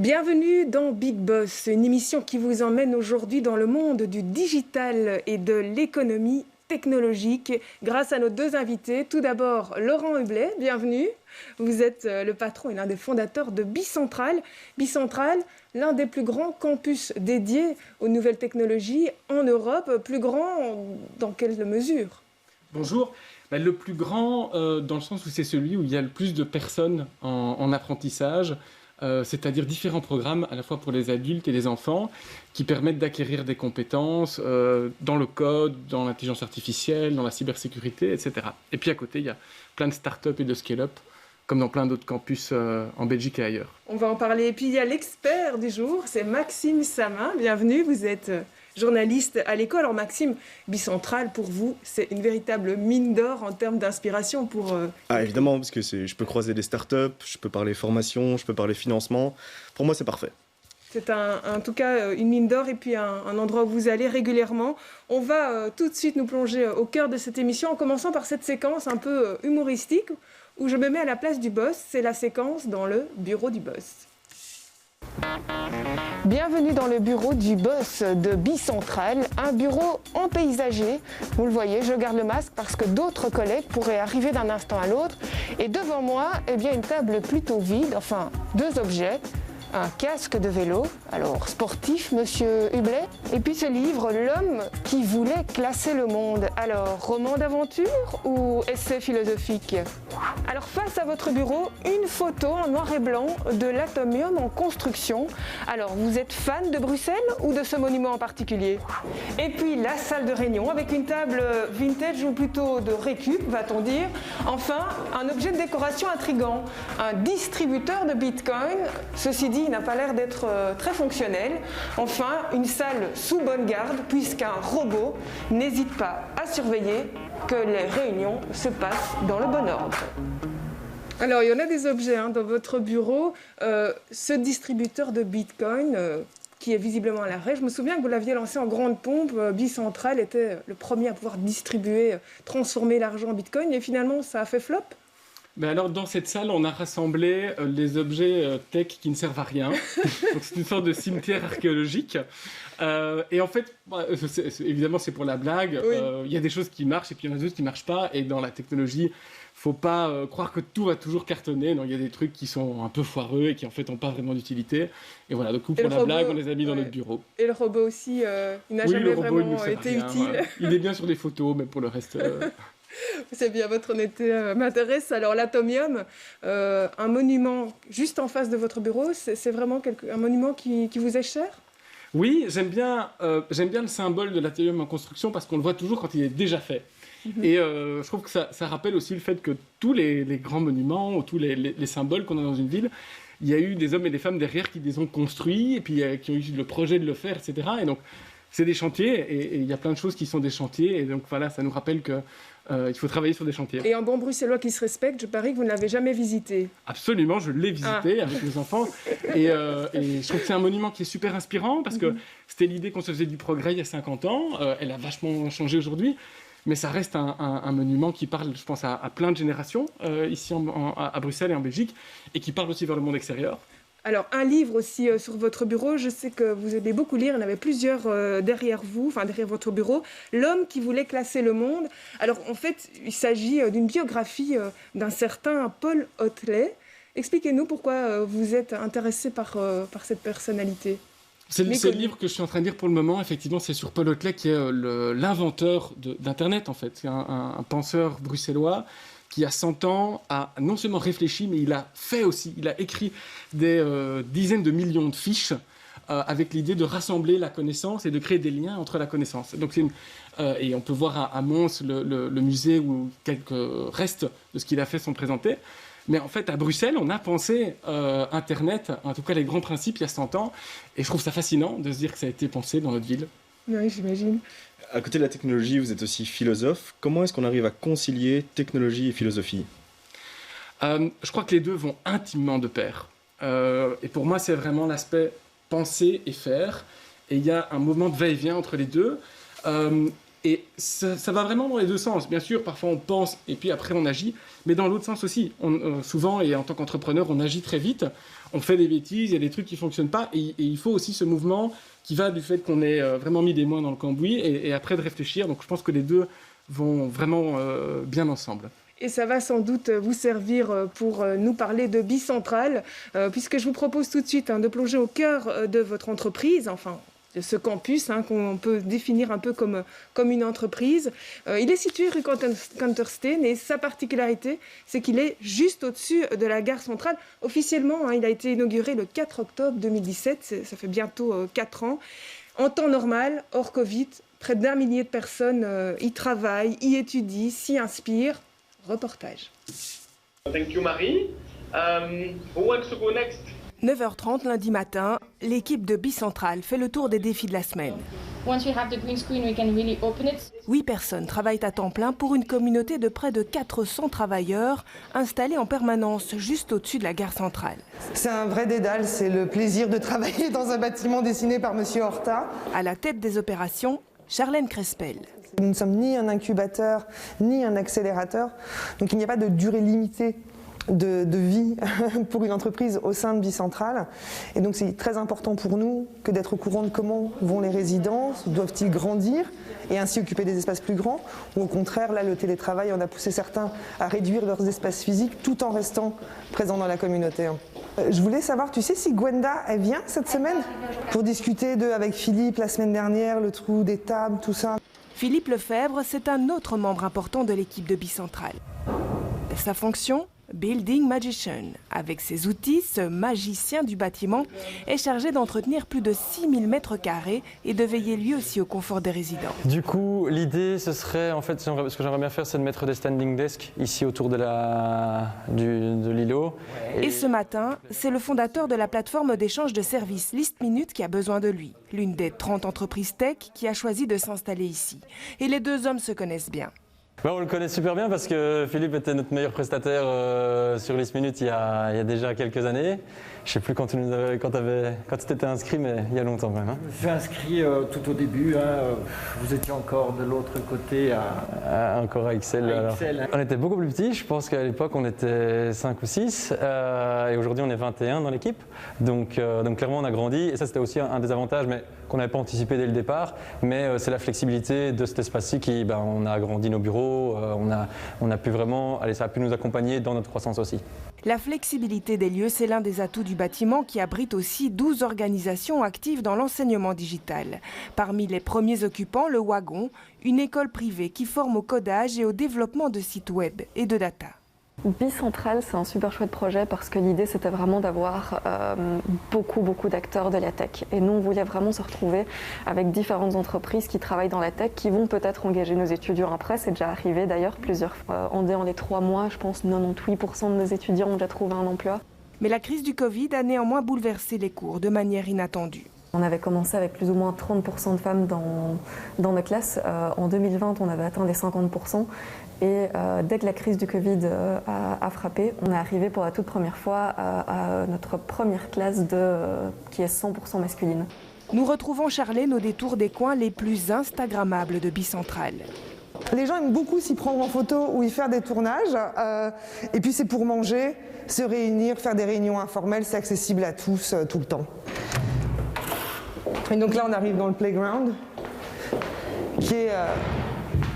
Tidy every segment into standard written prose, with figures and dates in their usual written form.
Bienvenue dans Big Boss, une émission qui vous emmène aujourd'hui dans le monde du digital et de l'économie technologique grâce à nos deux invités. Tout d'abord, Laurent Hublet, bienvenue. Vous êtes le patron et l'un des fondateurs de Bicentral. Bicentral, l'un des plus grands campus dédiés aux nouvelles technologies en Europe. Plus grand dans quelle mesure ? Bonjour. Le plus grand dans le sens où c'est celui où il y a le plus de personnes en apprentissage, c'est-à-dire différents programmes à la fois pour les adultes et les enfants qui permettent d'acquérir des compétences dans le code, dans l'intelligence artificielle, dans la cybersécurité, etc. Et puis à côté, il y a plein de start-up et de scale-up, comme dans plein d'autres campus en Belgique et ailleurs. On va en parler. Et puis il y a l'expert du jour, c'est Maxime Samin. Bienvenue, vous êtes journaliste à l'école. Alors Maxime, Bicentral, pour vous, c'est une véritable mine d'or en termes d'inspiration pour... Évidemment, parce que je peux croiser des startups, je peux parler formation, je peux parler financement. Pour moi, c'est parfait. C'est en tout cas une mine d'or et puis un endroit où vous allez régulièrement. On va tout de suite nous plonger au cœur de cette émission en commençant par cette séquence un peu humoristique où je me mets à la place du boss. C'est la séquence dans le bureau du boss. Bienvenue dans le bureau du boss de Bicentral, un bureau empaysagé. Vous le voyez, je garde le masque parce que d'autres collègues pourraient arriver d'un instant à l'autre. Et devant moi, une table plutôt vide, enfin deux objets. Un casque de vélo, alors sportif, monsieur Hublet. Et puis ce livre, L'homme qui voulait classer le monde. Alors, roman d'aventure ou essai philosophique ? Alors, face à votre bureau, une photo en noir et blanc de l'Atomium en construction. Alors, vous êtes fan de Bruxelles ou de ce monument en particulier ? Et puis, la salle de réunion avec une table vintage ou plutôt de récup, va-t-on dire. Enfin, un objet de décoration intrigant, un distributeur de Bitcoin. Ceci dit, il n'a pas l'air d'être très fonctionnel. Enfin, une salle sous bonne garde, puisqu'un robot n'hésite pas à surveiller que les réunions se passent dans le bon ordre. Alors, il y en a des objets dans votre bureau. Ce distributeur de Bitcoin, qui est visiblement à l'arrêt, je me souviens que vous l'aviez lancé en grande pompe. Bicentral était le premier à pouvoir distribuer, transformer l'argent en Bitcoin, et finalement, ça a fait flop. Alors, dans cette salle, on a rassemblé les objets tech qui ne servent à rien. Donc, c'est une sorte de cimetière archéologique. Et en fait, évidemment, c'est pour la blague. Oui. Il y a des choses qui marchent et puis il y en a d'autres qui ne marchent pas. Et dans la technologie, il ne faut pas croire que tout va toujours cartonner. Donc, il y a des trucs qui sont un peu foireux et qui, en fait, n'ont pas vraiment d'utilité. Et voilà, donc pour la robot, blague, on les a mis dans notre bureau. Et le robot aussi, il n'a jamais vraiment été utile. Voilà. Il est bien sur des photos, mais pour le reste... C'est bien, votre honnêteté m'intéresse. Alors l'Atomium, un monument juste en face de votre bureau, c'est vraiment un monument qui vous est cher ? Oui, j'aime bien le symbole de l'Atomium en construction parce qu'on le voit toujours quand il est déjà fait. Mm-hmm. Et je trouve que ça rappelle aussi le fait que tous les grands monuments ou tous les symboles qu'on a dans une ville, il y a eu des hommes et des femmes derrière qui les ont construits et puis qui ont eu le projet de le faire, etc. Et donc, c'est des chantiers et il y a plein de choses qui sont des chantiers. Et donc, voilà, ça nous rappelle que il faut travailler sur des chantiers. Et un bon bruxellois qui se respecte, je parie que vous ne l'avez jamais visité. Absolument, je l'ai visité avec mes enfants. Et je trouve que c'est un monument qui est super inspirant parce que c'était l'idée qu'on se faisait du progrès il y a 50 ans. Elle a vachement changé aujourd'hui. Mais ça reste un monument qui parle, je pense, à plein de générations ici à Bruxelles et en Belgique et qui parle aussi vers le monde extérieur. Alors, un livre aussi sur votre bureau, je sais que vous aimez beaucoup lire, il y en avait plusieurs derrière votre bureau. L'homme qui voulait classer le monde. Alors, en fait, il s'agit d'une biographie d'un certain Paul Hotelet. Expliquez-nous pourquoi vous êtes intéressé par cette personnalité. C'est le livre que je suis en train de lire pour le moment. Effectivement, c'est sur Paul Hotelet, qui est l'inventeur d'Internet, en fait. C'est un penseur bruxellois qui, à 100 ans, a non seulement réfléchi, mais il a fait aussi. Il a écrit des dizaines de millions de fiches avec l'idée de rassembler la connaissance et de créer des liens entre la connaissance. Donc, et on peut voir à Mons le musée où quelques restes de ce qu'il a fait sont présentés. Mais en fait, à Bruxelles, on a pensé Internet, en tout cas les grands principes, il y a 100 ans. Et je trouve ça fascinant de se dire que ça a été pensé dans notre ville. Oui, j'imagine. À côté de la technologie, vous êtes aussi philosophe. Comment est-ce qu'on arrive à concilier technologie et philosophie ? Je crois que les deux vont intimement de pair. Et pour moi, c'est vraiment l'aspect penser et faire. Et il y a un mouvement de va-et-vient entre les deux. Et ça va vraiment dans les deux sens. Bien sûr, parfois on pense et puis après on agit, mais dans l'autre sens aussi. Souvent, et en tant qu'entrepreneur, on agit très vite, on fait des bêtises, il y a des trucs qui ne fonctionnent pas, et il faut aussi ce mouvement qui va du fait qu'on ait vraiment mis des mains dans le cambouis, et après de réfléchir. Donc je pense que les deux vont vraiment bien ensemble. Et ça va sans doute vous servir pour nous parler de Bicentral, puisque je vous propose tout de suite de plonger au cœur de votre entreprise, enfin de ce campus qu'on peut définir un peu comme une entreprise. Il est situé rue Kantersten et sa particularité, c'est qu'il est juste au-dessus de la gare centrale. Officiellement, il a été inauguré le 4 octobre 2017, ça fait bientôt 4 ans. En temps normal, hors Covid, près d'1 millier de personnes y travaillent, y étudient, s'y inspirent. Reportage. Thank you, Marie. Who wants to go next? 9h30 lundi matin, l'équipe de Bicentral fait le tour des défis de la semaine. 8 personnes travaillent à temps plein pour une communauté de près de 400 travailleurs installés en permanence juste au-dessus de la gare centrale. C'est un vrai dédale, c'est le plaisir de travailler dans un bâtiment dessiné par Monsieur Horta. À la tête des opérations, Charlène Crespel. Nous ne sommes ni un incubateur, ni un accélérateur, donc il n'y a pas de durée limitée de vie pour une entreprise au sein de Bicentral. Et donc c'est très important pour nous que d'être au courant de comment vont les résidents, doivent-ils grandir et ainsi occuper des espaces plus grands, ou au contraire, là le télétravail en a poussé certains à réduire leurs espaces physiques tout en restant présents dans la communauté. Je voulais savoir, tu sais si Gwenda, elle vient cette semaine pour discuter avec Philippe la semaine dernière, le trou des tables, tout ça. Philippe Lefebvre, c'est un autre membre important de l'équipe de Bicentral. Sa fonction ? Building Magician. Avec ses outils, ce magicien du bâtiment est chargé d'entretenir plus de 6000 mètres carrés et de veiller lui aussi au confort des résidents. Du coup, l'idée, ce serait, en fait, ce que j'aimerais bien faire, c'est de mettre des standing desks ici autour de l'îlot. Et ce matin, c'est le fondateur de la plateforme d'échange de services List Minute qui a besoin de lui. L'une des 30 entreprises tech qui a choisi de s'installer ici. Et les deux hommes se connaissent bien. On le connaît super bien parce que Philippe était notre meilleur prestataire sur List Minute il y a déjà quelques années. Je ne sais plus quand tu t'étais inscrit, mais il y a longtemps même. Je me suis inscrit tout au début. Vous étiez encore de l'autre côté encore à Excel. On était beaucoup plus petits. Je pense qu'à l'époque, on était 5 ou 6. Et aujourd'hui, on est 21 dans l'équipe. Donc clairement, on a grandi. Et ça, c'était aussi un des avantages, mais qu'on n'avait pas anticipé dès le départ. Mais c'est la flexibilité de cet espace-ci qui, on a agrandi nos bureaux. On a pu vraiment, ça a pu nous accompagner dans notre croissance aussi. La flexibilité des lieux, c'est l'un des atouts du bâtiment qui abrite aussi 12 organisations actives dans l'enseignement digital. Parmi les premiers occupants, le Wagon, une école privée qui forme au codage et au développement de sites web et de data. Bicentral, c'est un super chouette projet parce que l'idée c'était vraiment d'avoir beaucoup d'acteurs de la tech. Et nous on voulait vraiment se retrouver avec différentes entreprises qui travaillent dans la tech, qui vont peut-être engager nos étudiants après. C'est déjà arrivé d'ailleurs plusieurs fois. En les 3 mois, je pense 98% de nos étudiants ont déjà trouvé un emploi. Mais la crise du Covid a néanmoins bouleversé les cours de manière inattendue. On avait commencé avec plus ou moins 30% de femmes dans nos classes. En 2020, on avait atteint les 50%. Et dès que la crise du Covid a frappé, on est arrivé pour la toute première fois à notre première classe qui est 100% masculine. Nous retrouvons Charlène au détour des coins les plus instagrammables de Bicentral. Les gens aiment beaucoup s'y prendre en photo ou y faire des tournages. Et puis c'est pour manger, se réunir, faire des réunions informelles, c'est accessible à tous, tout le temps. Et donc là, on arrive dans le playground, qui est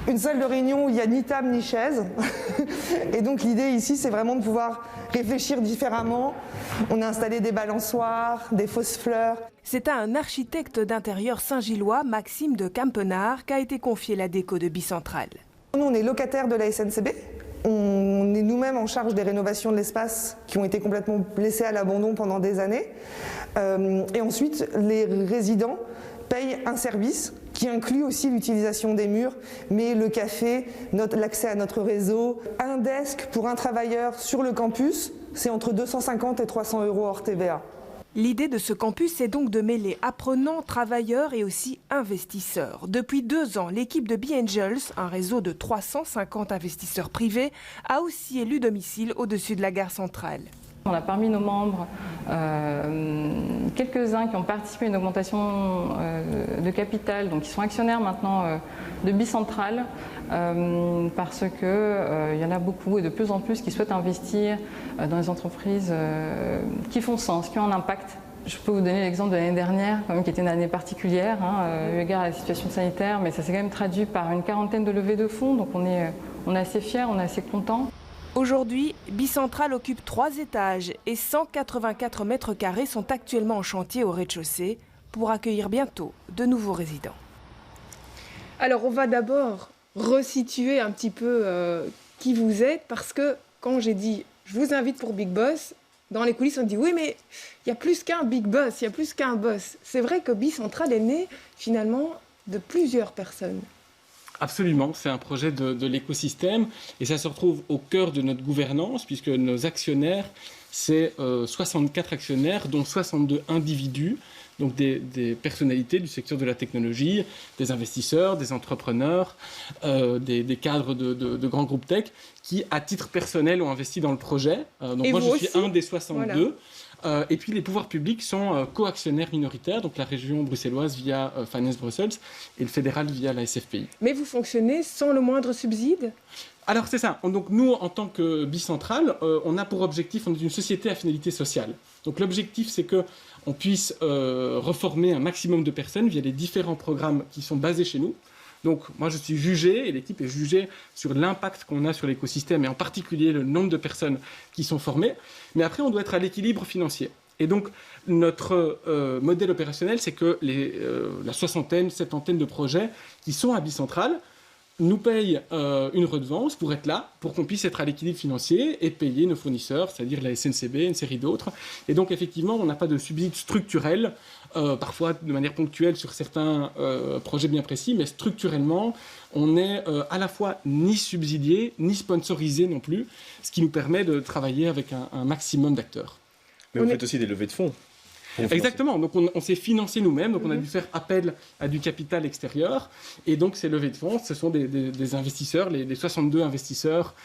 une salle de réunion où il n'y a ni table ni chaise. Et donc l'idée ici, c'est vraiment de pouvoir réfléchir différemment. On a installé des balançoires, des fausses fleurs. C'est à un architecte d'intérieur saint-gillois, Maxime de Campenard, qu'a été confiée la déco de Bicentral. Nous, on est locataires de la SNCB. On est nous-mêmes en charge des rénovations de l'espace qui ont été complètement laissées à l'abandon pendant des années. Et ensuite, les résidents payent un service qui inclut aussi l'utilisation des murs, mais le café, l'accès à notre réseau. Un desk pour un travailleur sur le campus, c'est entre 250 et 300 € hors TVA. L'idée de ce campus est donc de mêler apprenants, travailleurs et aussi investisseurs. Depuis 2 ans, l'équipe de B-Angels, un réseau de 350 investisseurs privés, a aussi élu domicile au-dessus de la gare centrale. On a parmi nos membres quelques-uns qui ont participé à une augmentation de capital, donc qui sont actionnaires maintenant de Bicentral, parce qu'il y en a beaucoup et de plus en plus qui souhaitent investir dans les entreprises qui font sens, qui ont un impact. Je peux vous donner l'exemple de l'année dernière, quand même, qui était une année particulière, eu égard à la situation sanitaire, mais ça s'est quand même traduit par une quarantaine de levées de fonds, donc on est assez fiers, on est assez contents. Aujourd'hui, Bicentral occupe 3 étages et 184 mètres carrés sont actuellement en chantier au rez-de-chaussée pour accueillir bientôt de nouveaux résidents. Alors on va d'abord resituer un petit peu qui vous êtes, parce que quand j'ai dit « je vous invite pour Big Boss », dans les coulisses on dit « oui mais il y a plus qu'un Big Boss, il y a plus qu'un boss ». C'est vrai que Bicentral est né finalement de plusieurs personnes. Absolument, c'est un projet de l'écosystème et ça se retrouve au cœur de notre gouvernance puisque nos actionnaires, c'est 64 actionnaires dont 62 individus, donc des personnalités du secteur de la technologie, des investisseurs, des entrepreneurs, des cadres de grands groupes tech qui, à titre personnel, ont investi dans le projet. Donc et moi, je aussi suis un des 62. Voilà. Et puis les pouvoirs publics sont co-actionnaires minoritaires, donc la région bruxelloise via Finance Brussels et le fédéral via la SFPI. Mais vous fonctionnez sans le moindre subside ? Alors c'est ça, donc nous en tant que Bicentral, on a pour objectif, on est une société à finalité sociale. Donc l'objectif c'est qu'on puisse reformer un maximum de personnes via les différents programmes qui sont basés chez nous. Donc moi je suis jugé, et l'équipe est jugée sur l'impact qu'on a sur l'écosystème et en particulier le nombre de personnes qui sont formées. Mais après on doit être à l'équilibre financier. Et donc notre modèle opérationnel c'est que la soixantaine, septantaine de projets qui sont à Bicentral nous payent une redevance pour être là, pour qu'on puisse être à l'équilibre financier et payer nos fournisseurs, c'est-à-dire la SNCB, une série d'autres. Et donc effectivement on n'a pas de subside structurel, parfois de manière ponctuelle sur certains projets bien précis, mais structurellement, on n'est à la fois ni subsidié, ni sponsorisé non plus, ce qui nous permet de travailler avec un maximum d'acteurs. Mais vous faites aussi des levées de fonds. Exactement, donc on s'est financé nous-mêmes, donc on a dû faire appel à du capital extérieur, et donc ces levées de fonds, ce sont des investisseurs, les 62 investisseurs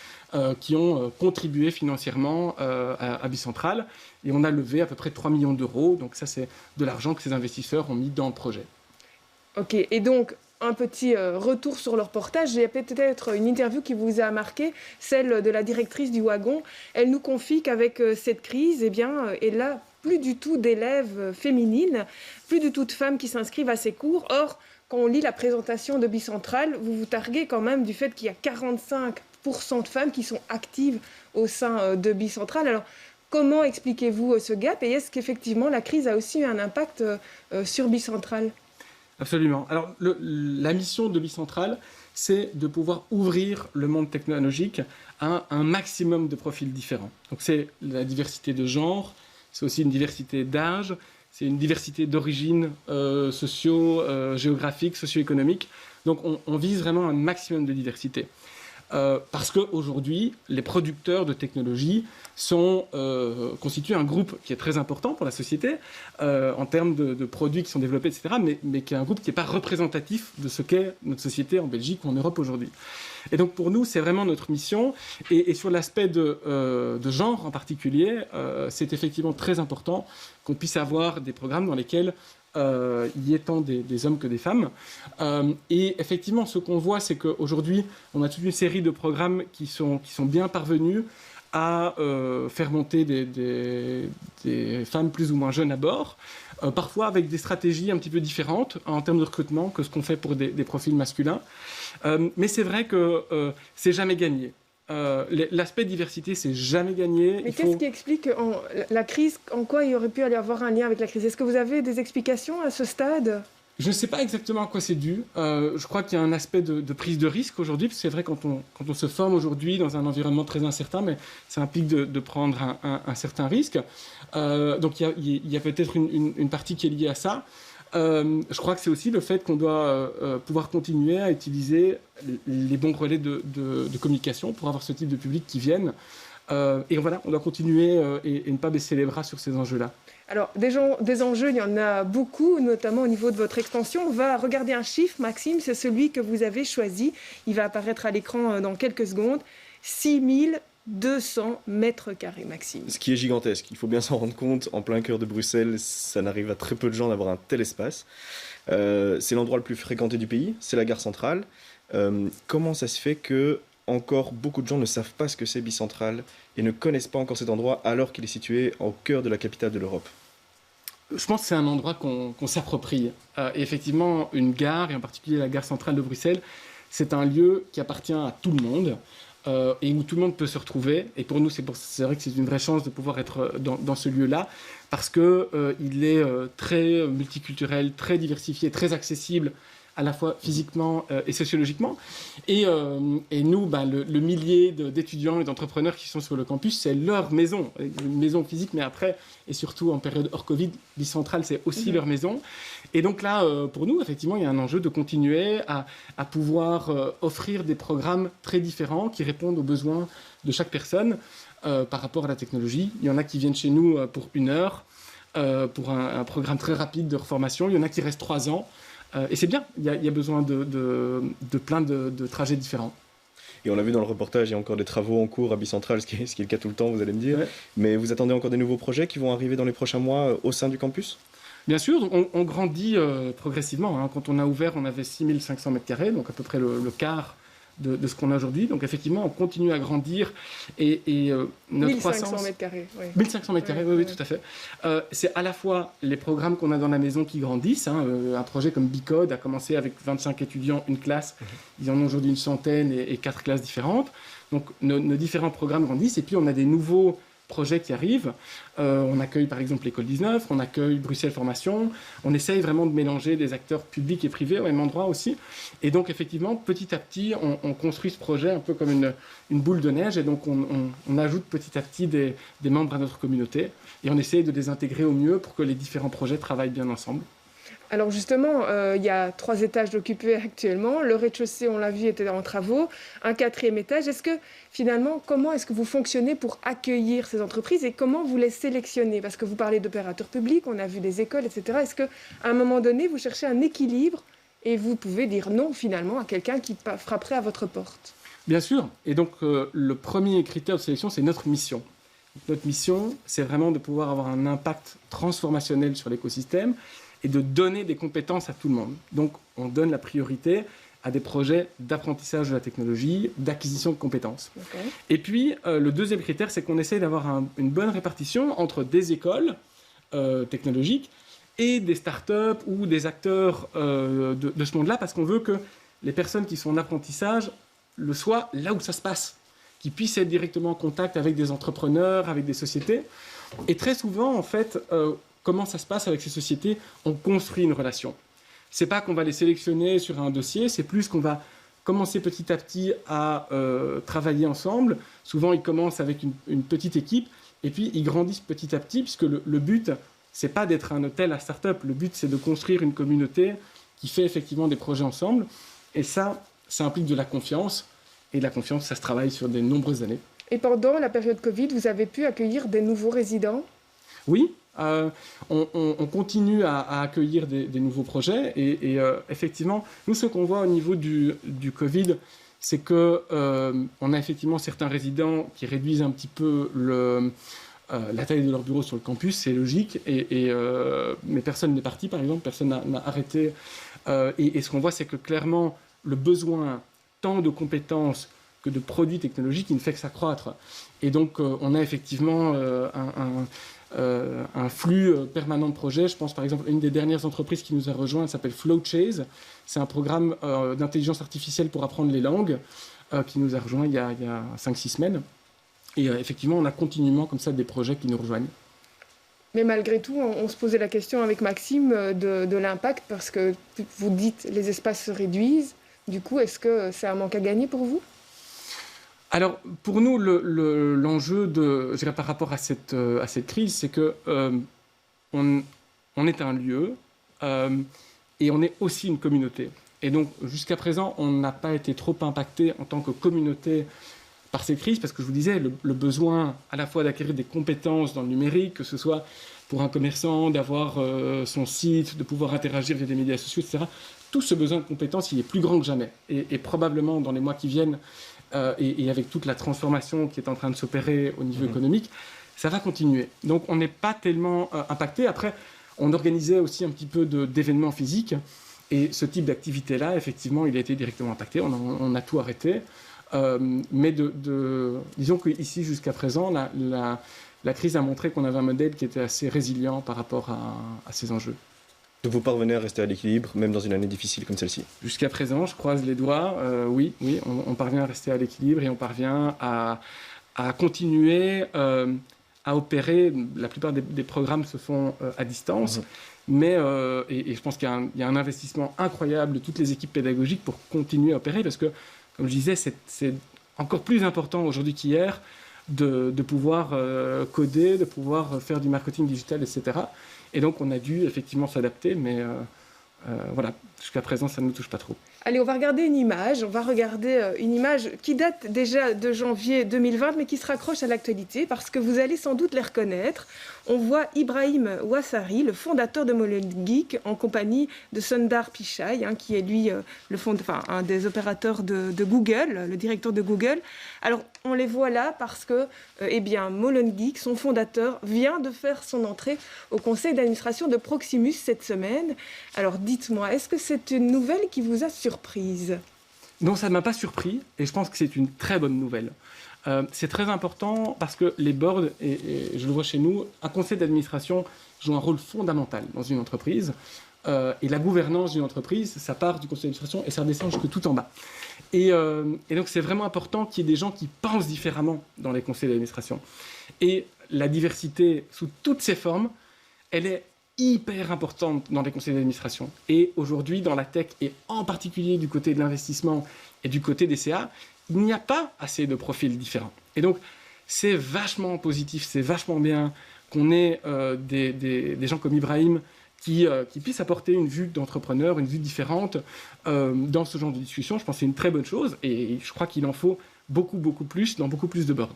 qui ont contribué financièrement à Bicentral, et on a levé à peu près 3 millions d'euros, donc ça c'est de l'argent que ces investisseurs ont mis dans le projet. Ok, et donc un petit retour sur le reportage. Il y a peut-être une interview qui vous a marqué, celle de la directrice du Wagon. Elle nous confie qu'avec cette crise, eh bien, elle a plus du tout d'élèves féminines, plus du tout de femmes qui s'inscrivent à ces cours. Or, quand on lit la présentation de Bicentral, vous vous targuez quand même du fait qu'il y a 45% de femmes qui sont actives au sein de Bicentral. Alors, comment expliquez-vous ce gap et est-ce qu'effectivement la crise a aussi eu un impact sur Bicentral ? Absolument. Alors, la mission de Bicentral, c'est de pouvoir ouvrir le monde technologique à un maximum de profils différents. Donc, c'est la diversité de genre, c'est aussi une diversité d'âge, c'est une diversité d'origine géographique, socio-économique. Donc, on vise vraiment un maximum de diversité. Parce qu'aujourd'hui, les producteurs de technologie constituent un groupe qui est très important pour la société en termes de produits qui sont développés, etc., mais qui est un groupe qui n'est pas représentatif de ce qu'est notre société en Belgique ou en Europe aujourd'hui. Et donc pour nous, c'est vraiment notre mission. Et sur l'aspect de genre en particulier, c'est effectivement très important qu'on puisse avoir des programmes dans lesquels il y ait tant des hommes que des femmes. Et effectivement, ce qu'on voit, c'est qu'aujourd'hui, on a toute une série de programmes qui sont bien parvenus à faire monter des femmes plus ou moins jeunes à bord, parfois avec des stratégies un petit peu différentes en termes de recrutement que ce qu'on fait pour des profils masculins. Mais c'est vrai que c'est jamais gagné. L'aspect diversité, c'est jamais gagné. Mais qu'est-ce qui explique la crise? En quoi il aurait pu y avoir un lien avec la crise? Est-ce que vous avez des explications à ce stade? Je ne sais pas exactement à quoi c'est dû. Je crois qu'il y a un aspect de prise de risque aujourd'hui, parce que c'est vrai quand on se forme aujourd'hui dans un environnement très incertain, mais ça implique de prendre un certain risque. Donc il y a peut-être une partie qui est liée à ça. Je crois que c'est aussi le fait qu'on doit pouvoir continuer à utiliser les bons relais de communication pour avoir ce type de public qui viennent. Et voilà, on doit continuer et ne pas baisser les bras sur ces enjeux-là. Alors, des enjeux, il y en a beaucoup, notamment au niveau de votre expansion. On va regarder un chiffre, Maxime, c'est celui que vous avez choisi. Il va apparaître à l'écran dans quelques secondes. 6 200 mètres carrés, Maxime. Ce qui est gigantesque, il faut bien s'en rendre compte, en plein cœur de Bruxelles, ça n'arrive à très peu de gens d'avoir un tel espace. C'est l'endroit le plus fréquenté du pays, c'est la gare centrale. Comment ça se fait que encore beaucoup de gens ne savent pas ce que c'est Bicentrale et ne connaissent pas encore cet endroit alors qu'il est situé au cœur de la capitale de l'Europe? Je pense que c'est un endroit qu'on s'approprie. Et effectivement, une gare, et en particulier la gare centrale de Bruxelles, c'est un lieu qui appartient à tout le monde et où tout le monde peut se retrouver. Et pour nous, c'est vrai que c'est une vraie chance de pouvoir être dans ce lieu-là parce qu'il est très multiculturel, très diversifié, très accessible à la fois physiquement et sociologiquement. Et nous, le millier d'étudiants et d'entrepreneurs qui sont sur le campus, c'est leur maison. Une maison physique, mais après, et surtout en période hors Covid, Bicentrale, c'est aussi leur maison. Et donc là, pour nous, effectivement, il y a un enjeu de continuer à pouvoir offrir des programmes très différents qui répondent aux besoins de chaque personne par rapport à la technologie. Il y en a qui viennent chez nous pour 1 heure, pour un programme très rapide de reformation. Il y en a qui restent 3 ans. Et c'est bien, il y a besoin de plein de trajets différents. Et on l'a vu dans le reportage, il y a encore des travaux en cours à Bicentrale, ce qui est le cas tout le temps, vous allez me dire. Ouais. Mais vous attendez encore des nouveaux projets qui vont arriver dans les prochains mois au sein du campus? Bien sûr, on grandit progressivement. Hein. Quand on a ouvert, on avait 6500 m², donc à peu près le quart de ce qu'on a aujourd'hui. Donc effectivement, on continue à grandir et notre 1500 croissance... m², oui. 1500 m², oui, tout à fait. C'est à la fois les programmes qu'on a dans la maison qui grandissent. Hein. Un projet comme Bicode a commencé avec 25 étudiants, une classe. Ils en ont aujourd'hui une centaine et 4 classes différentes. Donc nos différents programmes grandissent. Et puis on a des nouveaux projets qui arrivent. On accueille par exemple l'École 19, on accueille Bruxelles Formation. On essaye vraiment de mélanger des acteurs publics et privés au même endroit aussi. Et donc effectivement, petit à petit, on construit ce projet un peu comme une boule de neige. Et donc on ajoute petit à petit des membres à notre communauté. Et on essaye de les intégrer au mieux pour que les différents projets travaillent bien ensemble. Alors justement, il y a 3 étages d'occupés actuellement. Le rez-de-chaussée, on l'a vu, était en travaux. Un 4e étage. Est-ce que finalement, comment est-ce que vous fonctionnez pour accueillir ces entreprises et comment vous les sélectionnez? Parce que vous parlez d'opérateurs publics, on a vu des écoles, etc. Est-ce qu'à un moment donné, vous cherchez un équilibre et vous pouvez dire non finalement à quelqu'un qui frapperait à votre porte? Bien sûr. Et donc le premier critère de sélection, c'est notre mission. Notre mission, c'est vraiment de pouvoir avoir un impact transformationnel sur l'écosystème et de donner des compétences à tout le monde. Donc, on donne la priorité à des projets d'apprentissage de la technologie, d'acquisition de compétences. Okay. Et puis, le deuxième critère, c'est qu'on essaie d'avoir une bonne répartition entre des écoles technologiques et des startups ou des acteurs de ce monde-là, parce qu'on veut que les personnes qui sont en apprentissage le soient là où ça se passe, qu'ils puissent être directement en contact avec des entrepreneurs, avec des sociétés. Et très souvent, en fait... Comment ça se passe avec ces sociétés? On construit une relation. Ce n'est pas qu'on va les sélectionner sur un dossier, c'est plus qu'on va commencer petit à petit à travailler ensemble. Souvent, ils commencent avec une petite équipe et puis ils grandissent petit à petit puisque le but, ce n'est pas d'être un hôtel à start-up. Le but, c'est de construire une communauté qui fait effectivement des projets ensemble. Et ça implique de la confiance. Et la confiance, ça se travaille sur de nombreuses années. Et pendant la période Covid, vous avez pu accueillir des nouveaux résidents? Oui. On continue à accueillir des nouveaux projets et effectivement, nous, ce qu'on voit au niveau du Covid, c'est qu'on a effectivement certains résidents qui réduisent un petit peu la taille de leur bureau sur le campus, c'est logique, mais personne n'est parti, par exemple, personne n'a arrêté. Et ce qu'on voit, c'est que clairement, le besoin tant de compétences que de produits technologiques, il ne fait que s'accroître. Et donc, on a effectivement un flux permanent de projets. Je pense par exemple à une des dernières entreprises qui nous a rejoint, elle s'appelle Flowchase. C'est un programme d'intelligence artificielle pour apprendre les langues qui nous a rejoint il y a 5-6 semaines. Et effectivement, on a continuellement comme ça des projets qui nous rejoignent. Mais malgré tout, on se posait la question avec Maxime de l'impact parce que vous dites les espaces se réduisent. Du coup, est-ce que c'est un manque à gagner pour vous? Alors, pour nous, l'enjeu je dirais, par rapport à cette crise, c'est qu'on est un lieu et on est aussi une communauté. Et donc, jusqu'à présent, on n'a pas été trop impacté en tant que communauté par ces crises, parce que je vous disais, le besoin à la fois d'acquérir des compétences dans le numérique, que ce soit pour un commerçant, d'avoir son site, de pouvoir interagir via des médias sociaux, etc. Tout ce besoin de compétences, il est plus grand que jamais. Et probablement, dans les mois qui viennent, et avec toute la transformation qui est en train de s'opérer au niveau économique, ça va continuer. Donc on n'est pas tellement impacté. Après, on organisait aussi un petit peu d'événements physiques, et ce type d'activité-là, effectivement, il a été directement impacté. On a tout arrêté. Mais disons qu'ici, jusqu'à présent, la crise a montré qu'on avait un modèle qui était assez résilient par rapport à ces enjeux. Donc vous parvenez à rester à l'équilibre, même dans une année difficile comme celle-ci? Jusqu'à présent, je croise les doigts, oui, on parvient à rester à l'équilibre et on parvient à continuer à opérer. La plupart des programmes se font à distance, mais et je pense qu'il y a un investissement incroyable de toutes les équipes pédagogiques pour continuer à opérer, parce que, comme je disais, c'est encore plus important aujourd'hui qu'hier de pouvoir coder, de pouvoir faire du marketing digital, etc. Et donc, on a dû effectivement s'adapter, mais voilà, jusqu'à présent, ça ne nous touche pas trop. Allez, on va regarder une image. On va regarder une image qui date déjà de janvier 2020, mais qui se raccroche à l'actualité, parce que vous allez sans doute les reconnaître. On voit Ibrahim Ouassari, le fondateur de Molengeek, en compagnie de Sundar Pichai, qui est lui un des opérateurs de Google, le directeur de Google. Alors, on les voit là parce que Molengeek, son fondateur, vient de faire son entrée au conseil d'administration de Proximus cette semaine. Alors, dites-moi, est-ce que c'est une nouvelle qui vous a surprise? Non, ça ne m'a pas surpris, et je pense que c'est une très bonne nouvelle. C'est très important parce que les boards, et je le vois chez nous, un conseil d'administration joue un rôle fondamental dans une entreprise. Et la gouvernance d'une entreprise, ça part du conseil d'administration et ça redescend jusque tout en bas. Et donc c'est vraiment important qu'il y ait des gens qui pensent différemment dans les conseils d'administration. Et la diversité sous toutes ses formes, elle est hyper importante dans les conseils d'administration. Et aujourd'hui, dans la tech, et en particulier du côté de l'investissement et du côté des CA, il n'y a pas assez de profils différents. Et donc, c'est vachement positif, c'est vachement bien qu'on ait des gens comme Ibrahim qui puissent apporter une vue d'entrepreneur, une vue différente dans ce genre de discussion. Je pense que c'est une très bonne chose et je crois qu'il en faut beaucoup, beaucoup plus dans beaucoup plus de boards.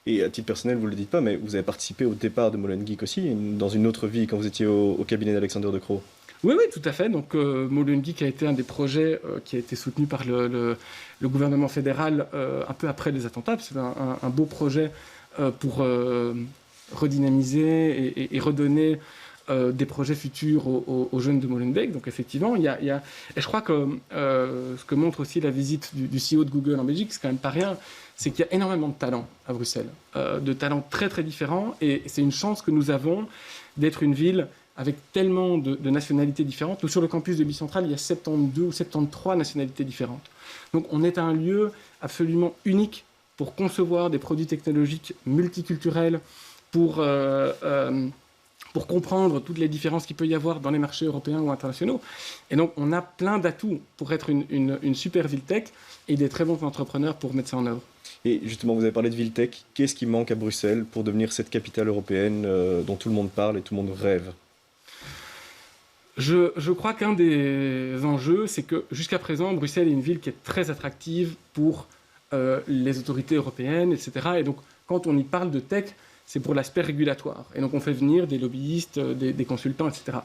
Et à titre personnel, vous ne le dites pas, mais vous avez participé au départ de Molengeek aussi, dans une autre vie, quand vous étiez au cabinet d'Alexander De Croo. Oui, tout à fait. Donc, Molengeek a été un des projets qui a été soutenu par le gouvernement fédéral un peu après les attentats. C'est un beau projet pour redynamiser et redonner des projets futurs aux jeunes de Molenbeek. Donc, effectivement, il y a... Et je crois que ce que montre aussi la visite du CEO de Google en Belgique, c'est quand même pas rien, c'est qu'il y a énormément de talents à Bruxelles, de talents très, très différents. Et c'est une chance que nous avons d'être une ville avec tellement de nationalités différentes. Nous, sur le campus de Bicentral, il y a 72 ou 73 nationalités différentes. Donc, on est un lieu absolument unique pour concevoir des produits technologiques multiculturels, pour comprendre toutes les différences qu'il peut y avoir dans les marchés européens ou internationaux. Et donc, on a plein d'atouts pour être une super ville tech et des très bons entrepreneurs pour mettre ça en œuvre. Et justement, vous avez parlé de ville tech. Qu'est-ce qui manque à Bruxelles pour devenir cette capitale européenne dont tout le monde parle et tout le monde rêve ? Je crois qu'un des enjeux, c'est que jusqu'à présent, Bruxelles est une ville qui est très attractive pour les autorités européennes, etc. Et donc, quand on y parle de tech, c'est pour l'aspect régulatoire. Et donc, on fait venir des lobbyistes, des consultants, etc.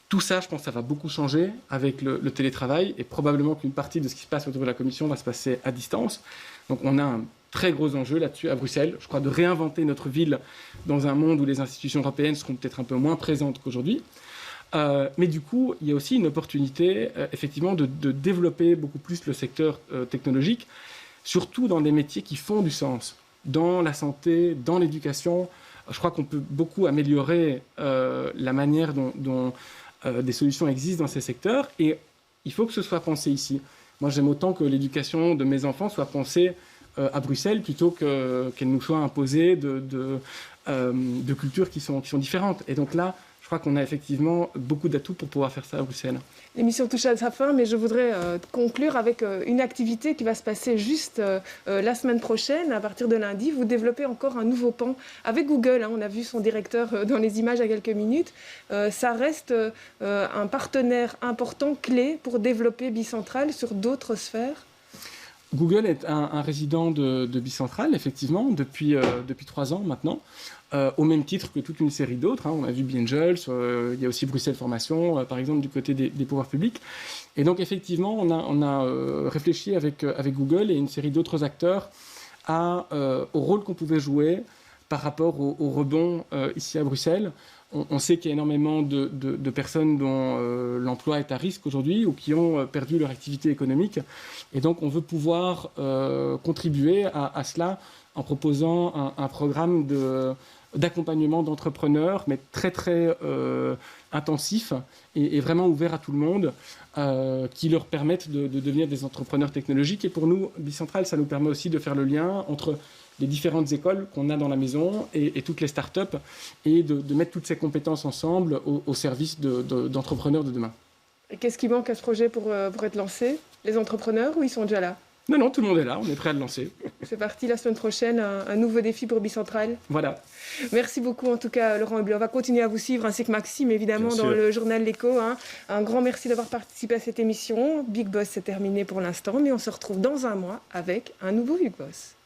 Tout ça, je pense que ça va beaucoup changer avec le télétravail, et probablement qu'une partie de ce qui se passe autour de la Commission va se passer à distance. Donc, on a un très gros enjeu là-dessus à Bruxelles. Je crois de réinventer notre ville dans un monde où les institutions européennes seront peut-être un peu moins présentes qu'aujourd'hui. Mais du coup, il y a aussi une opportunité, effectivement, de développer beaucoup plus le secteur technologique, surtout dans des métiers qui font du sens, dans la santé, dans l'éducation. Je crois qu'on peut beaucoup améliorer la manière dont des solutions existent dans ces secteurs, et il faut que ce soit pensé ici. Moi, j'aime autant que l'éducation de mes enfants soit pensée à Bruxelles plutôt qu'elle nous soit imposée de cultures qui sont différentes. Et donc là, je crois qu'on a effectivement beaucoup d'atouts pour pouvoir faire ça à Bruxelles. L'émission touche à sa fin, mais je voudrais conclure avec une activité qui va se passer juste la semaine prochaine. À partir de lundi, vous développez encore un nouveau pan avec Google. On a vu son directeur dans les images il y a quelques minutes. Ça reste un partenaire important, clé, pour développer Bicentral sur d'autres sphères. Google est un résident de Bicentral, effectivement, depuis 3 ans maintenant. au même titre que toute une série d'autres. On a vu Be-Angels, il y a aussi Bruxelles Formation, par exemple, du côté des pouvoirs publics. Et donc, effectivement, on a réfléchi avec Google et une série d'autres acteurs au rôle qu'on pouvait jouer par rapport au rebond ici à Bruxelles. On sait qu'il y a énormément de personnes dont l'emploi est à risque aujourd'hui ou qui ont perdu leur activité économique. Et donc, on veut pouvoir contribuer à cela en proposant un programme d'accompagnement d'entrepreneurs, mais très, très intensif et vraiment ouvert à tout le monde, qui leur permettent de devenir des entrepreneurs technologiques. Et pour nous, Bicentral, ça nous permet aussi de faire le lien entre les différentes écoles qu'on a dans la maison et toutes les startups et de mettre toutes ces compétences ensemble au service d'entrepreneurs de demain. Et qu'est-ce qui manque à ce projet pour être lancé? Les entrepreneurs ou ils sont déjà là? Non, tout le monde est là, on est prêt à le lancer. C'est parti la semaine prochaine, un nouveau défi pour Bicentral. Voilà. Merci beaucoup en tout cas Laurent Hublé. On va continuer à vous suivre, ainsi que Maxime évidemment dans le journal L'Écho. Un grand merci d'avoir participé à cette émission. Big Boss c'est terminé pour l'instant, mais on se retrouve dans un mois avec un nouveau Big Boss.